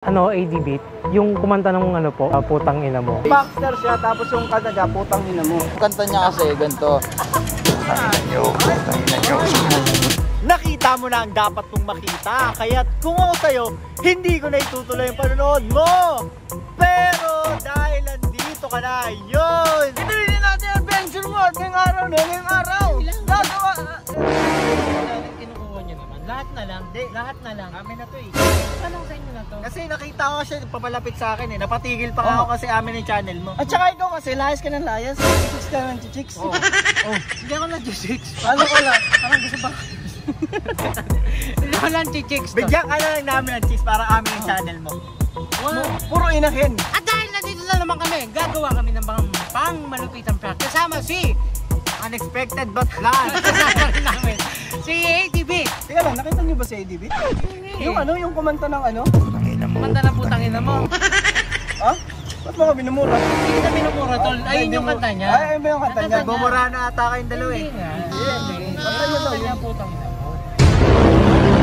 Ano, AD beat, yung kumanta ng ano po, putang ina mo. Baxter siya, tapos yung kanta niya, putang ina mo. Kanta niya kasi ganito. Nakita mo na ang dapat mong makita, kaya't kung ako sa'yo, hindi ko na itutuloy yung panonood mo. Pero dahil nandito ka na, yun! Ituloy natin ang adventure mo at ngayong araw na, ngayong araw! Gagawa! Kinukuha niyo naman. Lahat na lang. Lahat na lang. Amin na to eh. Anong sa inyo na to? Kasi nakita ko siya papalapit sa akin eh. Napatigil pa nga ako kasi amin yung channel mo. At saka ikaw kasi, layas ka ng layas. Chicks ka ng chicks. Oh. Hindi ako lang chicks. Ano ko lang? Parang gusto ba? Hindi ako lang chicks. Bigyan ka na lang namin ng chicks para amin yung channel mo. Wow. Puro inahin. At dahil nandito na naman kami, gagawa kami ng mga pang malupitang prank. Kasama si Unexpected but planned. kasama rin namin si ADB. Teka lang, nakita niyo ba si ADB? Yung ano, yung kumanta ng ano? Kumanta ng putang ina mo. Ha? Ba't mo ka binumura? Hindi na minumura tol. Ayun yung kanta niya. Ay, ayun ba yung kanta niya? Bumura na ata kayong dalawa eh. Hindi nga. Hindi. Kanta niya daw yun. Putang ina mo.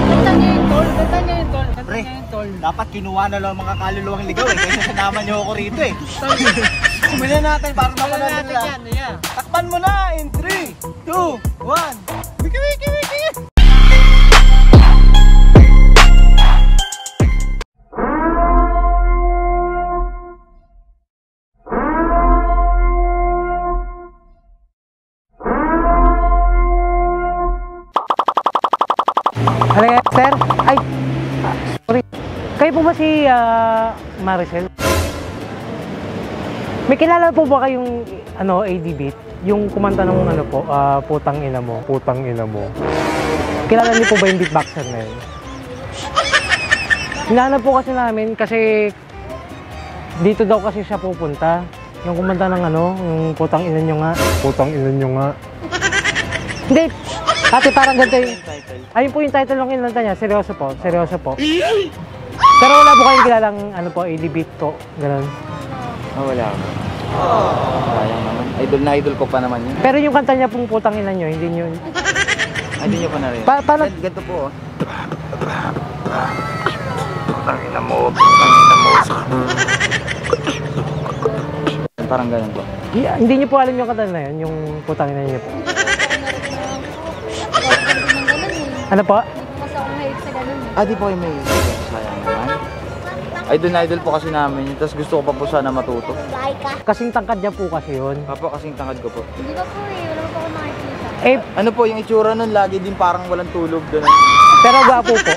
Kanta niya yung tol. Kanta niya yung tol. Kanta Pre, niya yung tol. dapat kinuha na lang mga kaluluwang ligaw eh. Kaysa sinama niyo ako rito eh. Sumila natin para mapanood natin nila. yan. Yeah. Takpan mo na in 3, 2, 1. Wiki, wiki, wiki! Ano yan, sir? Ay, sorry. Kayo po ba si Maricel? May kilala po ba kayong ano, AD beat? Yung kumanta ng ano po, putang ina mo, putang ina mo. Kilala niyo po ba yung beatboxer na yun? Hinahanap po kasi namin kasi dito daw kasi siya pupunta. Yung kumanta ng ano, yung putang ina nyo nga. Putang ina nyo nga. Hindi, ate parang ganito yung... Ayun po yung title ng kinanta niya, seryoso po, seryoso po. Pero wala po kayong kilalang ano po, AD beat po, gano'n. Oh, wala ako. Sayang naman. Idol na idol ko pa naman yun. Pero yung kanta niya pong putang ina nyo, hindi nyo... Ay, hindi nyo pa na rin. Paano? Ganito po oh. Putang ina mo, putang ina mo. Parang ganun po. Hindi nyo po alam yung kanta na yun, yung putang ina nyo po. Ano po? Mas ako mahilig sa ganun. Di po kayo may sayang naman. Idol na idol po kasi namin yun. Tapos gusto ko pa po sana matuto. Kasing tangkad niya po kasi yun. Papa, kasing tangad ko po. Hindi ba po eh, wala pa ako nakikita. Eh, Ano po, yung itsura nun, lagi din parang walang tulog doon. pero gwapo po.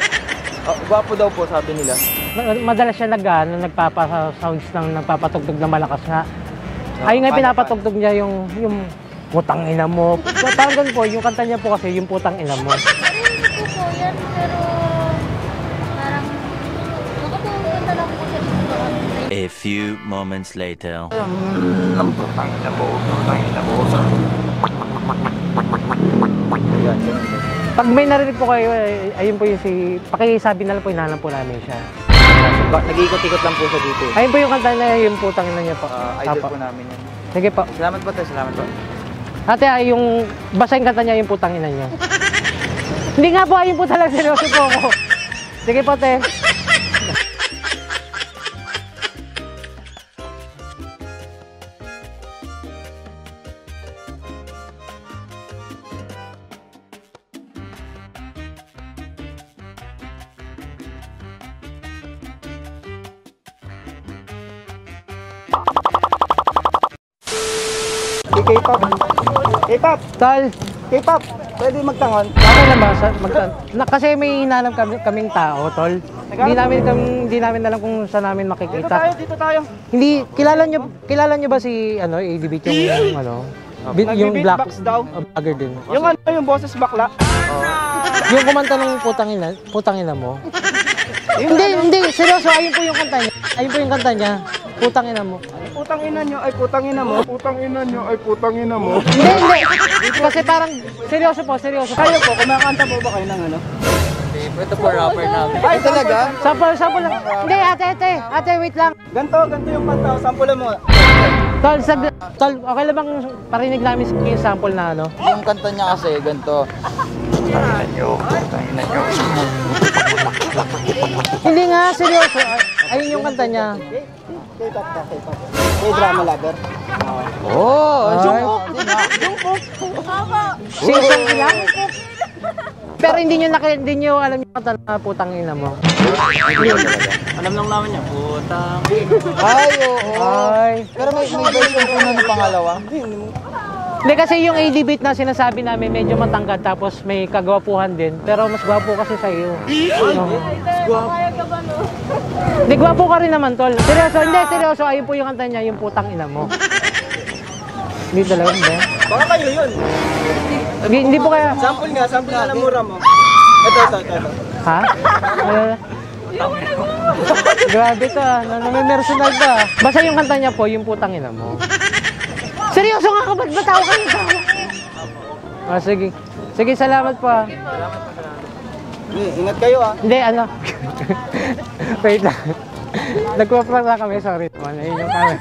Gwapo daw po, sabi nila. Madalas siya nagpapa-sounds ng nagpapatugtog na malakas nga. Ayun nga pinapatugtog niya yung putang ina mo. Parang ganun po, yung kanta niya po kasi yung putang ina mo. Narinig ko po yan, pero parang nakapagpunta lang po sa dito. A few moments later. Putang ina mo, putang ina mo. Yan, ganun po. Pag may narinig po kayo, ayun po yung pakisabi na lang po, hinahanap po namin siya. Nag-iikot-ikot lang po siya dito. Ayun po yung kanta na yung putang ina niya po. Idol Apo. po namin yan. Sige po. Salamat po tayo, salamat po. Ate, yung basta yung kanta niya yung putang ina niya. Hindi nga po, ayun po talaga, seryoso po ako. Sige po, te. K-pop. K-pop. Tol, K-pop. Pwede magtangon. okay lang ba? Kasi may hinahanap kaming tao, tol. Hindi namin alam kung saan namin Dito makikita. tayo, dito tayo. Hindi, kilala nyo ba si ano, ADB yung ano? Yung black Nagbe-beatbox daw. vlogger din. Yung ano, yung boses bakla. Yung kumanta ng putang ina mo. Hindi, seryoso, ayun po yung kanta niya. Ayun po yung kanta niya. Putang ina mo. Putang ina nyo, ay putang ina mo. Putang ina nyo, ay putang ina mo. Hindi. Kasi parang, seryoso po. Kayo po, kumakanta po ba kayo ng ano? Ito po rapper namin. Ay, talaga? Sample lang. Hindi, ate, wait lang. Ganto yung kanta. Sample mo. Tol, okay lang bang parinig namin yung sample na ano? Yung kanta niya kasi, ganito. Putang ina nyo, putang ina nyo. Hindi nga, seryoso. Ayun yung kanta niya. K-pop ka, K-pop. K-drama lover. Oh, Ay. Sing-song lang. Pero hindi nyo alam yung kanta na putang ina mo. Alam lang namin niya, putang. Ay, oo. Ay. Pero may version po na ng pangalawa. Hindi kasi yung AD beat na sinasabi namin medyo matangkad tapos may kagwapuhan din. Pero mas gwapo kasi sa iyo. Hindi, gwapo ka rin naman, tol. Seryoso, hindi, seryoso. Ayun po yung kanta niya, yung putang ina mo. Hindi talaga, hindi. Baka kayo yun. Hindi po kaya. Sample nga ng mura mo. Ito. Ha? Grabe to ah. Nami-personal to ah. Basta yung kanta niya po, yung putang ina mo. Seryoso nga ka, ba't bataw ka nito? Ah, sige. Sige, salamat po ah. Ingat kayo ah. Hindi, ano. Wait lang. Nagpa-prank lang kami, sorry naman. Ayun yung camera.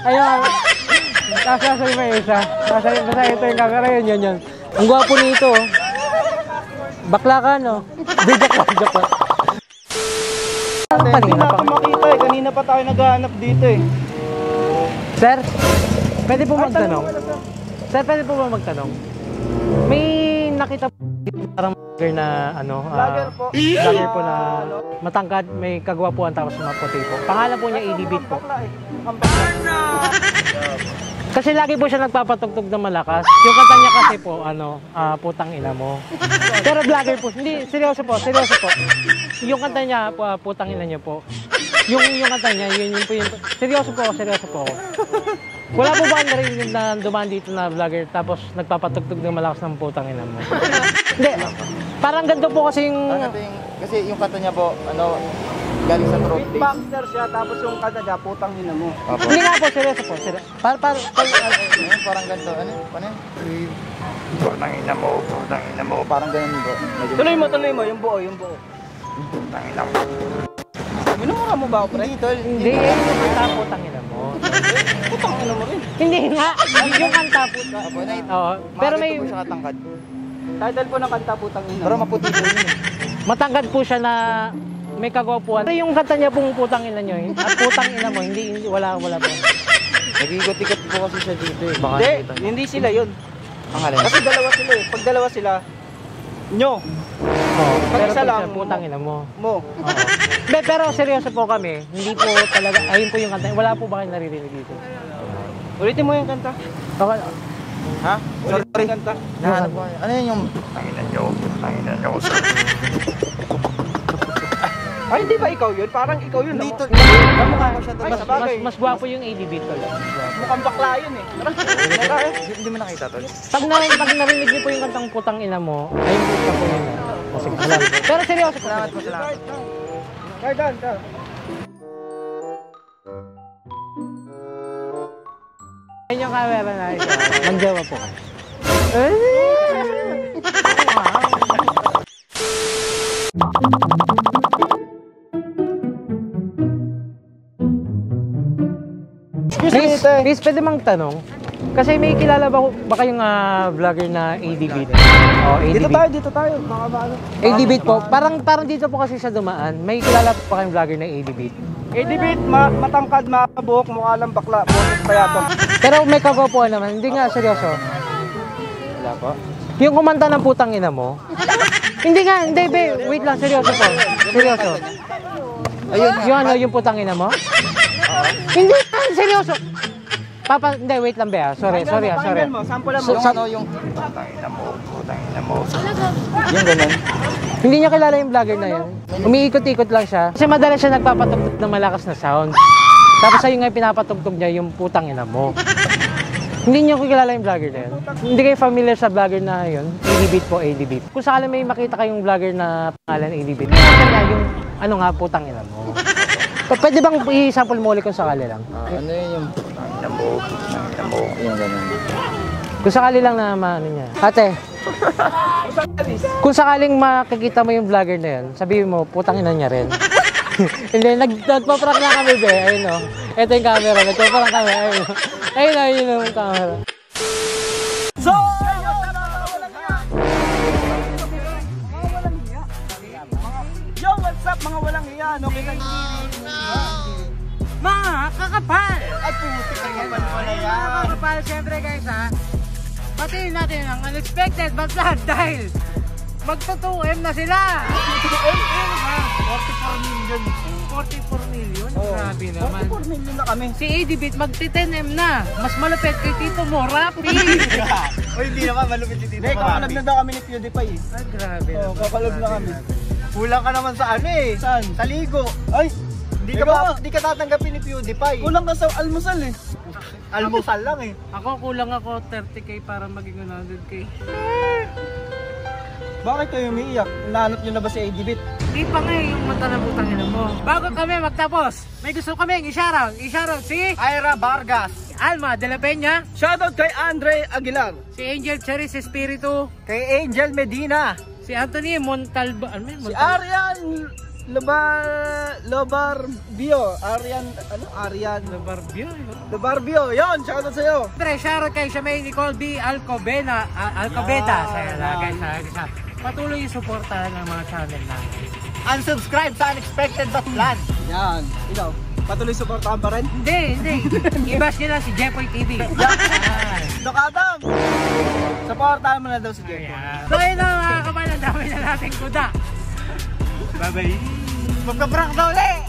Ayun. Nasa may isa. Basta ito yung camera, yun. Ang gwapo nito. Bakla ka, no? Hindi, joke lang. Hindi na ako makita eh. Kanina pa tayo naghahanap dito eh. Sir, pwede po magtanong? Sir, pwede po ba magtanong? May nakita po dito parang vlogger na ano, Vlogger po. Vlogger po na matangkad, may kagwapuan tapos maputi po. Pangalan po niya AD Beat po. Bakla eh. Ang bakla. Kasi lagi po siya nagpapatugtog ng malakas. Yung kanta niya kasi po, putang ina mo. Pero vlogger po, hindi, seryoso po. Yung kanta niya, putang ina niyo po. Yung kanta niya, yun po yung, seryoso po. Wala po ba narinig na dumaan dito na vlogger tapos nagpapatugtog ng malakas ng putang ina mo? Hindi, parang ganito po kasi yung... Kasi yung kanta niya po, galing sa throat days. Beatboxer siya, tapos yung kanta niya, putang ina mo. Hindi nga po, seryoso po. Parang ganito, ano yun? Putang ina mo. Parang ganun po. Tuloy mo, yung buo. Putang ina mo. Minumura mo ba ako, pre? Hindi, yung kanta putang ina mo. Putang ina mo rin. Hindi nga, yung kanta puta. Oo, pero may... po siya katangkad. Title po ng kanta, putang ina. Pero maputi po yun. Matangkad po siya na may kagwapuan. Pero yung kanta niya pong putang ina nyo, at putang ina mo, hindi wala po. Nag-ikot-ikot po kasi siya dito eh. Baka Hindi, nakita niyo. hindi sila yun. Ang halin. Kasi dalawa sila eh. Pag dalawa sila, nyo, Oo, Pag pero isa pag lang, siya, putang ina mo. mo. Oo. Hindi, pero seryoso po kami. Hindi po talaga, ayun po yung kanta. Wala po ba kayo naririnig dito? Ulitin mo yung kanta. Okay. Ha? Ulitin mo yung kanta. Nahanap ko. Ano yun yung... Tanginan nyo. Ay, hindi ba ikaw yun? Parang ikaw yun. Dito. Kamukha ko siya doon. Mas, Sa bagay. mas gwapo yung AD Beat tol. Mukhang bakla yun eh. Tara. Hindi mo nakita tol. Pag narinig niyo po yung kantang putang ina mo, ayun po yun. Kasi alam. Pero seryoso po. Salamat. Cardan, ka. Ayun yung camera na ito. Magjawa po kayo. Please, pwede mang tanong. Kasi may kilala ba kayong vlogger na AD Beat? Oh, AD Beat. Dito tayo. Mga baano. AD Beat po. Parang dito po kasi siya dumaan. May kilala po ba kayong vlogger na AD Beat? Edibit, matangkad, mabuhok, mukha lang bakla. Boses pa yato. Pero may kagwapuan naman. Hindi nga, seryoso. Wala po. Yung kumanta ng putang ina mo. Hindi nga, hindi be. Wait lang, seryoso po. Seryoso. Ayun. Yung putang ina mo? Hindi, seryoso. Hindi, wait lang be ah. Sorry. Pakinggan mo, sampulan mo. Yung ano yung... Putang ina mo. Yung ganun. Hindi niya kilala yung vlogger na yun. Umiikot-ikot lang siya. Kasi madalas siya nagpapatugtog ng malakas na sound. Tapos ayun nga pinapatugtog niya yung putang ina mo. Hindi niyo kilala yung vlogger na yun. Hindi kayo familiar sa vlogger na yun. AD Beat po, AD Beat. Kung sakali may makita kayong vlogger na pangalan AD Beat, kanya yung ano nga putang ina mo. Pwede bang i-sample mo ulit kung sakali lang? Ano yun yung... Putang ina mo. Yung ganun. Kung sakali lang na maano niya. Ate, kung sakaling makikita mo yung vlogger na yun, sabihin mo, putang ina niya rin. Hindi, nagpa-prank na kami, be. Ayun o. Ito yung camera. Nagpa-prank kami. Ayun yung camera. So, yan, okay lang. Mga kakapal! Ay, putik ang kapal pala Mga yan. kakapal, syempre guys ha. Batiin natin ang unexpected backlash dahil magto-2M na sila! 44 million. 44 million? Oh, Grabe naman. 44 million na kami. Si ADBit magti-10M na. Mas malupit kay Tito Mo, Rappi! O hindi naman, malupit si Tito Hindi, kakalab Marami. na daw kami ni PewDiePie eh. Ay, grabe Oo, naman. kakalab na kami. Kulang ka naman sa ano eh. Saan? Sa ligo. Ay, Hindi ka tatanggapin ni PewDiePie. kulang ka sa almusal eh. Almusal lang eh. Ako kulang ako 30k para maging 100k. Bakit kayo umiiyak? Nahanap nyo na ba si ADBit? Hindi pa nga yung mata na putang ina mo. Bago kami magtapos, may gusto kaming i-shoutout. I-shoutout si Ira Vargas. Alma de la Peña, Shoutout kay Andre Aguilar. si Angel Cheris Espiritu, Kay Angel Medina. si Anthony Montalba, ano yun? Si Arian Lobarbio. Arian Barbio. Lobarbio. Yon, shoutout sa'yo. Siyempre, shoutout kay Siamay Nicole B. Alcobeda. Sa'yo na guys. Patuloy yung suportahan ng mga channel natin. Unsubscribe sa Unexpected But Plan. Yan, ikaw. Patuloy supportahan pa rin. Hindi. I-bash nyo lang si Jepoy TV. Dokatang! Supportahan mo na daw si Jeff. So yun na mga kapal, ang dami na natin kuda. Bye-bye. Magka-prank daw ulit.